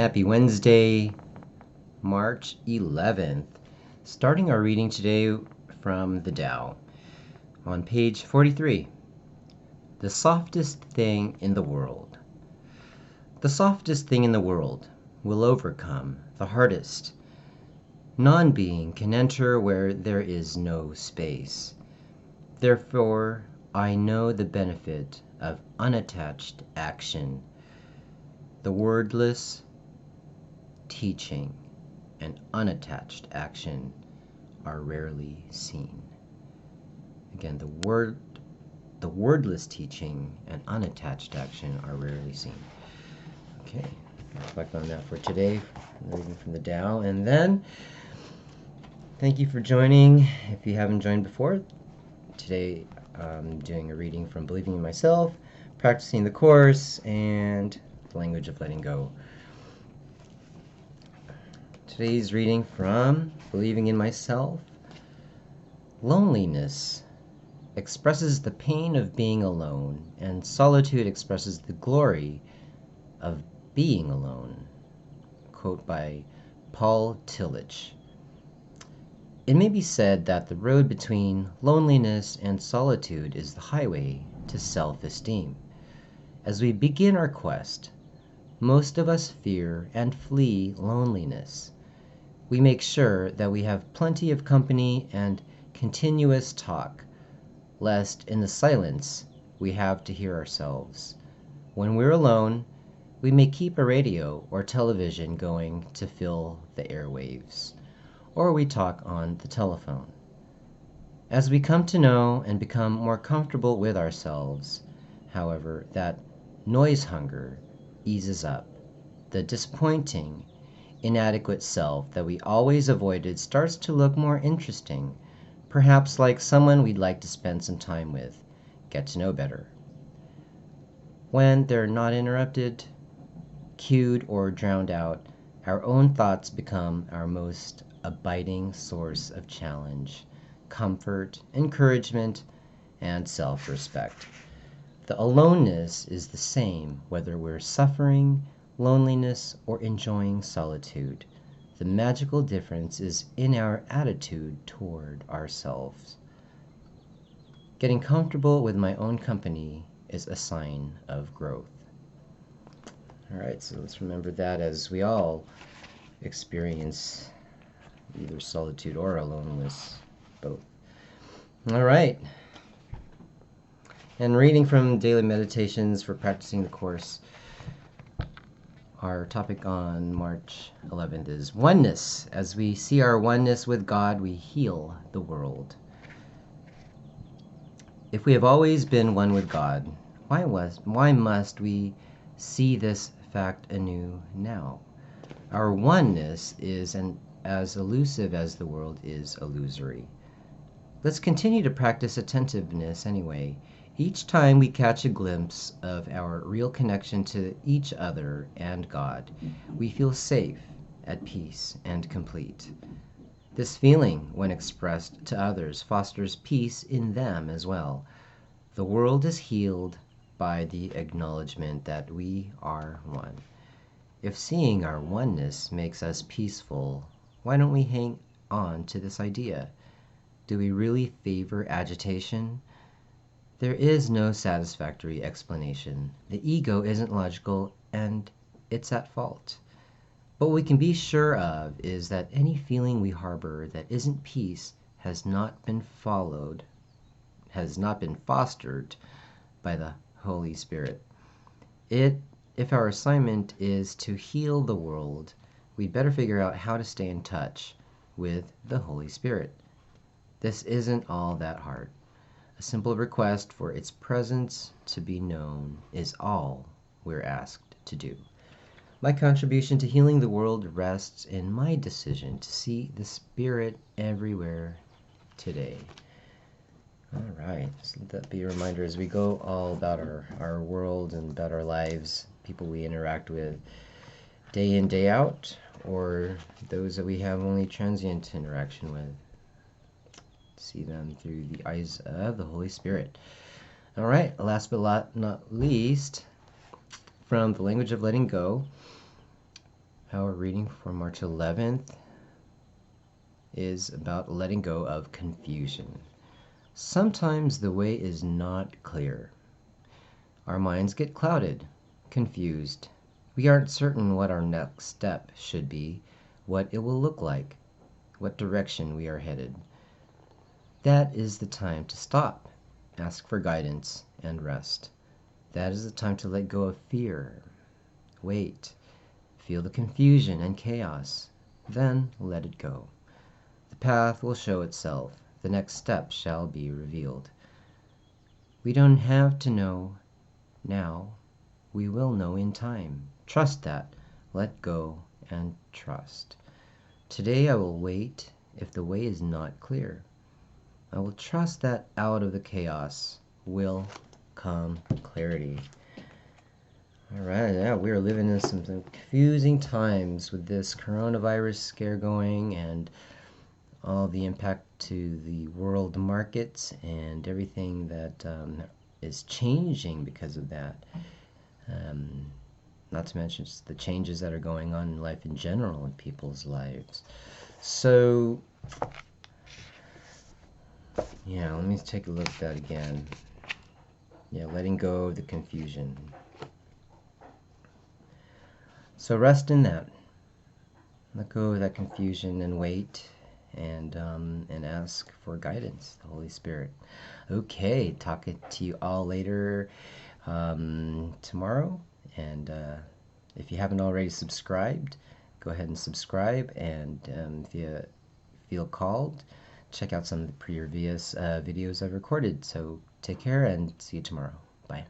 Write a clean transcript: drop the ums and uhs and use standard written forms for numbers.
Happy Wednesday, March 11th. Starting our reading today from the Tao on page 43. The softest thing in the world. The softest thing in the world will overcome the hardest. Non-being can enter where there is no space. Therefore, I know the benefit of unattached action. The wordless teaching and unattached action are rarely seen. Again, the wordless teaching and unattached action are rarely seen. Okay, reflect on that for today, reading from the Tao. And then, thank you for joining. If you haven't joined before, today I'm doing a reading from Believing in Myself, Practicing the Course, and the Language of Letting Go. Today's reading from Believing in Myself. Loneliness expresses the pain of being alone, and solitude expresses the glory of being alone. Quote by Paul Tillich. It may be said that the road between loneliness and solitude is the highway to self-esteem. As we begin our quest, most of us fear and flee loneliness. We make sure that we have plenty of company and continuous talk, lest in the silence we have to hear ourselves. When we're alone, we may keep a radio or television going to fill the airwaves, or we talk on the telephone. As we come to know and become more comfortable with ourselves, however, that noise hunger eases up. The disappointing, inadequate self that we always avoided starts to look more interesting, perhaps like someone we'd like to spend some time with, get to know better. When they're not interrupted, cued, or drowned out, our own thoughts become our most abiding source of challenge, comfort, encouragement, and self-respect. The aloneness is the same whether we're suffering loneliness or enjoying solitude. The magical difference is in our attitude toward ourselves. Getting comfortable with my own company is a sign of growth. All right, so let's remember that as we all experience either solitude or aloneness, both. All right. And reading from Daily Meditations for Practicing the Course. Our topic on March 11th is Oneness. As we see our oneness with God, we heal the world. If we have always been one with God, why must we see this fact anew now? Our oneness is as elusive as the world is illusory. Let's continue to practice attentiveness anyway. Each time we catch a glimpse of our real connection to each other and God, we feel safe, at peace, and complete. This feeling, when expressed to others, fosters peace in them as well. The world is healed by the acknowledgement that we are one. If seeing our oneness makes us peaceful, why don't we hang on to this idea? Do we really favor agitation? There is no satisfactory explanation. The ego isn't logical, and it's at fault. What we can be sure of is that any feeling we harbor that isn't peace has not been fostered by the Holy Spirit. If our assignment is to heal the world, we'd better figure out how to stay in touch with the Holy Spirit. This isn't all that hard. A simple request for its presence to be known is all we're asked to do. My contribution to healing the world rests in my decision to see the Spirit everywhere today. All right, just let that be a reminder as we go all about our world and about our lives, people we interact with day in, day out, or those that we have only transient interaction with. See them through the eyes of the Holy Spirit. All right, last but not least, from the Language of Letting Go, Our reading for March 11th is about letting go of confusion. Sometimes the way is not clear. Our minds get clouded, confused. We aren't certain what our next step should be, what it will look like, what direction we are headed. That is the time to stop, ask for guidance, and rest. That is the time to let go of fear. Wait, feel the confusion and chaos, then let it go. The path will show itself. The next step shall be revealed. We don't have to know now. We will know in time. Trust that. Let go and trust. Today I will wait if the way is not clear. I will trust that out of the chaos will come clarity. All right, yeah, we are living in some confusing times with this coronavirus scare going and all the impact to the world markets and everything that is changing because of that. Not to mention just the changes that are going on in life in general in people's lives. So, yeah, let me take a look at that again. Yeah, letting go of the confusion. So rest in that. Let go of that confusion and wait and ask for guidance, the Holy Spirit. Okay, talking to you all later tomorrow. And if you haven't already subscribed, go ahead and subscribe. And if you feel called, check out some of the previous videos I've recorded. So take care and see you tomorrow. Bye.